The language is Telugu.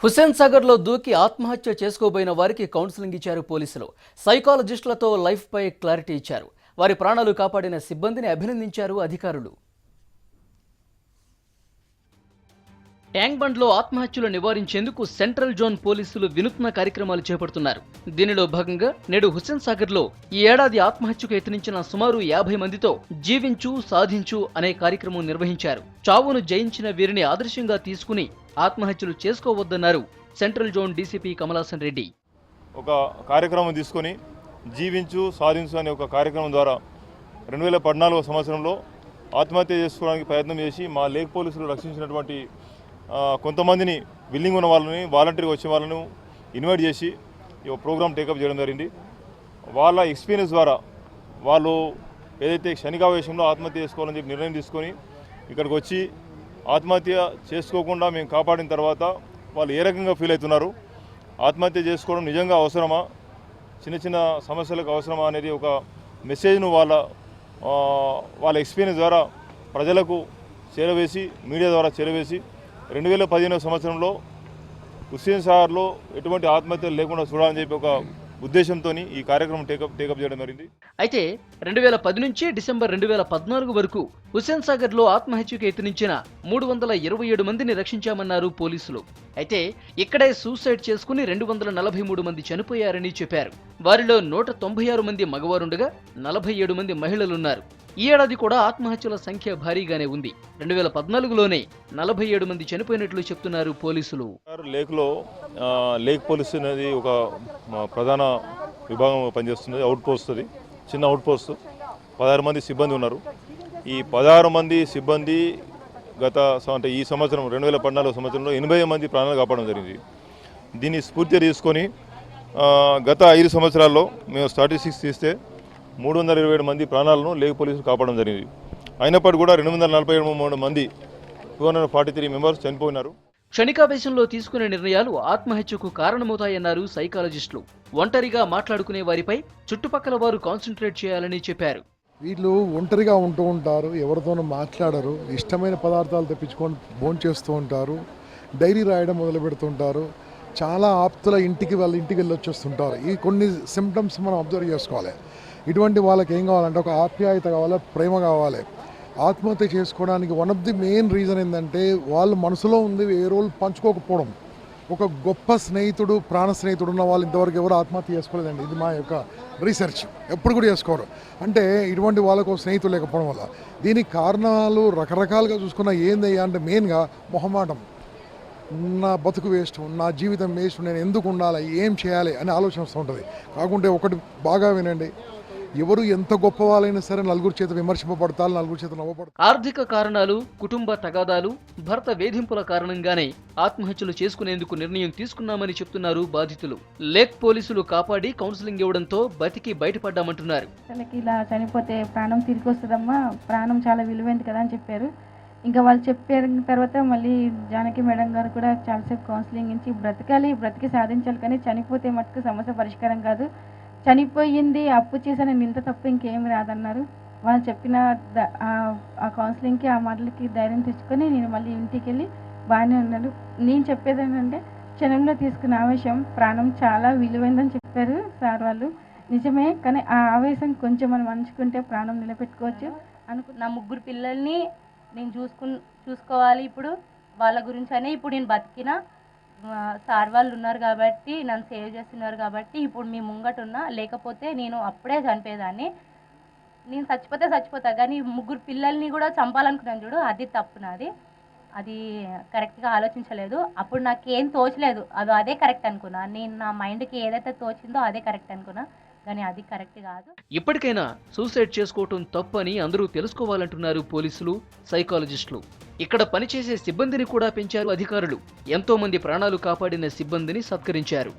హుస్సేన్ సాగర్లో దూకి ఆత్మహత్య చేసుకోబోయిన వారికి కౌన్సిలింగ్ ఇచ్చారు పోలీసులు. సైకాలజిస్టులతో లైఫ్పై క్లారిటీ ఇచ్చారు. వారి ప్రాణాలు కాపాడిన సిబ్బందిని అభినందించారు అధికారులు. ట్యాంక్ బండ్లో ఆత్మహత్యలు నివారించేందుకు సెంట్రల్ జోన్ పోలీసులు వినూత్న కార్యక్రమాలు చేపడుతున్నారు. దీనిలో భాగంగా నేడు హుస్సేన్ సాగర్లో ఈ ఏడాది ఆత్మహత్యకు యత్నించిన సుమారు 50 మందితో జీవించు సాధించు అనే కార్యక్రమం నిర్వహించారు. చావును జయించిన వీరిని ఆదర్శంగా తీసుకుని ఆత్మహత్యలు చేసుకోవద్దన్నారు central zone DCP Kamalasan Reddy. ఒక కార్యక్రమం తీసుకొని జీవించు సాధించు అనే ఒక కార్యక్రమం ద్వారా 2014 సంవత్సరంలో ఆత్మహత్య చేసుకోవడానికి ప్రయత్నం చేసి మా లేక్ పోలీసులు రక్షించినటువంటి కొంతమందిని విల్లింగ్ ఉన్న వాళ్ళని వాలంటీర్గా వచ్చే వాళ్ళను ఇన్వైట్ చేసి ఈ ప్రోగ్రామ్ టేకప్ చేయడం జరిగింది. వాళ్ళ ఎక్స్పీరియన్స్ ద్వారా వాళ్ళు ఏదైతే క్షణికావేశంలో ఆత్మహత్య చేసుకోవాలని చెప్పి నిర్ణయం తీసుకొని ఇక్కడికి వచ్చి ఆత్మహత్య చేసుకోకుండా మేము కాపాడిన తర్వాత వాళ్ళు ఏ రకంగా ఫీల్ అవుతున్నారు, ఆత్మహత్య చేసుకోవడం నిజంగా అవసరమా, చిన్న చిన్న సమస్యలకు అవసరమా అనేది ఒక మెసేజ్ను వాళ్ళ ఎక్స్పీరియన్స్ ద్వారా ప్రజలకు చేరవేసి మీడియా ద్వారా చేరవేసి 2015 సంవత్సరంలో హుస్సేన్ సాగర్లో ఎటువంటి ఆత్మహత్యలు లేకుండా చూడాలని చెప్పి ఒక ఉద్దేశంతో ఈ కార్యక్రమం టేకప్ చేయడం జరిగింది. అయితే 2010 నుంచి డిసెంబర్ 2014 వరకు హుస్సేన్ సాగర్లో ఆత్మహత్యకు యత్నించిన 327 మందిని రక్షించామన్నారు పోలీసులు. అయితే ఇక్కడే సూసైడ్ చేసుకుని 243 మంది చనిపోయారని చెప్పారు. వారిలో 196 మంది మగవారుండగా 47 మంది మహిళలున్నారు. ఈ ఏడాది కూడా ఆత్మహత్యల సంఖ్య భారీగానే ఉంది. 2014లోనే 47 మంది చనిపోయినట్లు చెప్తున్నారు పోలీసులు. లేక్ పోలీస్ అనేది ఒక ప్రధాన విభాగం పనిచేస్తుంది. అవుట్ పోస్ట్, అది చిన్న అవుట్ పోస్ట్. 16 మంది సిబ్బంది ఉన్నారు. ఈ 16 మంది సిబ్బంది అంటే ఈ సంవత్సరం 2014 సంవత్సరంలో 80 మంది ప్రాణాలు కాపాడడం జరిగింది. దీన్ని స్ఫూర్తిగా తీసుకొని గత 5 సంవత్సరాల్లో మేము స్టాటిస్టిక్స్ తీస్తే 327 మంది ప్రాణాలను లేక్ పోలీసులు కాపాడడం జరిగింది. అయినప్పటికీ కూడా 243 మంది 243 మెంబర్స్ చనిపోయినారు. క్షణికావేశంలో తీసుకునే నిర్ణయాలు ఆత్మహత్యకు కారణమవుతాయన్నారు సైకాలజిస్టులు. ఒంటరిగా మాట్లాడుకునే వారిపై చుట్టుపక్కల వారు కాన్సన్ట్రేట్ చేయాలని చెప్పారు. వీళ్ళు ఒంటరిగా ఉంటూ ఉంటారు, ఎవరితోనూ మాట్లాడరు, ఇష్టమైన పదార్థాలు తెప్పించుకొని భోంచేస్తూ ఉంటారు, డైరీ రాయడం మొదలు పెడుతుంటారు, చాలా ఆప్తుల ఇంటికి వెళ్ళి వచ్చేస్తుంటారు. ఈ కొన్ని సిమ్టమ్స్ మనం అబ్జర్వ్ చేసుకోవాలి. ఇటువంటి వాళ్ళకి ఏం కావాలంటే ఒక ఆప్యాయత కావాలి, ప్రేమ కావాలి. ఆత్మహత్య చేసుకోవడానికి one of the main reason ఏంటంటే వాళ్ళ మనసులో ఉంది ఏ రోజు పంచుకోకపోవడం. ఒక గొప్ప స్నేహితుడు, ప్రాణ స్నేహితుడు ఉన్న వాళ్ళు ఇంతవరకు ఎవరు ఆత్మహత్య చేసుకోలేదండి. ఇది మా యొక్క రీసెర్చ్. ఎప్పుడు కూడా చేసుకోరు. అంటే ఇటువంటి వాళ్ళకు స్నేహితులు లేకపోవడం వల్ల. దీనికి కారణాలు రకరకాలుగా చూసుకున్న ఏందయ్యా అంటే మెయిన్గా మొహమాటం. నా బతుకు వేస్ట్, నా జీవితం వేస్ట్, నేను ఎందుకు ఉండాలి, ఏం చేయాలి అని ఆలోచన వస్తూ ఉంటుంది. కాకుంటే ఒకటి బాగా వినండి, ఎవరు ఎంత గొప్ప వాళ్ళైనా సరే నలుగురు చేత విమర్శింపబడతారు, నలుగురు చేత నవ్వబడతారు. ఆర్థిక కారణాలు, కుటుంబ తగాదాలు, భర్త వేధింపుల కారణంగానే ఆత్మహత్యలు చేసుకునేందుకు నిర్ణయం తీసుకున్నామని చెప్తున్నారు బాధితులు. లేక్ పోలీసులు కాపాడి కౌన్సిలింగ్ ఇవ్వడంతో బతికి బయటపడ్డామంటున్నారు. ఇలా చనిపోతే ప్రాణం తిరిగి వస్తుందమ్మా, ప్రాణం చాలా విలువైంది కదా అని చెప్పారు. ఇంకా వాళ్ళు చెప్పిన తర్వాత మళ్ళీ జానకి మేడం గారు కూడా చాలాసేపు కౌన్సిలింగ్ ఇచ్చి బ్రతికి సాధించాలి, కానీ చనిపోతే మటుకు సమస్య పరిష్కారం కాదు, చనిపోయింది అప్పు చేశాను ఇంత తప్పు ఇంకేం రాదన్నారు. వాళ్ళు చెప్పిన ఆ కౌన్సిలింగ్కి, ఆ మాటలకి ధైర్యం తెచ్చుకొని నేను మళ్ళీ ఇంటికి వెళ్ళి బాగానే ఉన్నాను. నేను చెప్పేది ఏంటంటే క్షణంలో తీసుకున్న ఆవేశం ప్రాణం చాలా విలువైందని చెప్పారు సార్ వాళ్ళు. నిజమే, కానీ ఆ ఆవేశం కొంచెం మనం అంచుకుంటే ప్రాణం నిలబెట్టుకోవచ్చు నా 3 పిల్లల్ని నేను చూసుకోవాలి. ఇప్పుడు వాళ్ళ గురించి అనే ఇప్పుడు నేను బతికిన సార్ వాళ్ళు ఉన్నారు కాబట్టి, నన్ను సేవ్ చేస్తున్నారు కాబట్టి ఇప్పుడు మీ ముంగట ఉన్నా. లేకపోతే నేను అప్పుడే చనిపోయేదాన్ని. నేను చచ్చిపోతా, కానీ 3 పిల్లల్ని కూడా చంపాలనుకున్నాను చూడు, అది తప్పు నాది. అది కరెక్ట్గా ఆలోచించలేదు. అప్పుడు నాకేం తోచలేదు, అదే కరెక్ట్ అనుకున్నా. నేను నా మైండ్కి ఏదైతే తోచిందో అదే కరెక్ట్ అనుకున్నా, కానీ అది కరెక్ట్ కాదు. ఇప్పటికైనా సూసైడ్ చేసుకోవటం తప్పని అందరూ తెలుసుకోవాలంటున్నారు పోలీసులు, సైకాలజిస్టులు. ఇక్కడ పనిచేసే సిబ్బందిని కూడా పెంచారు అధికారులు. ఎంతో మంది ప్రాణాలు కాపాడిన సిబ్బందిని సత్కరించారు.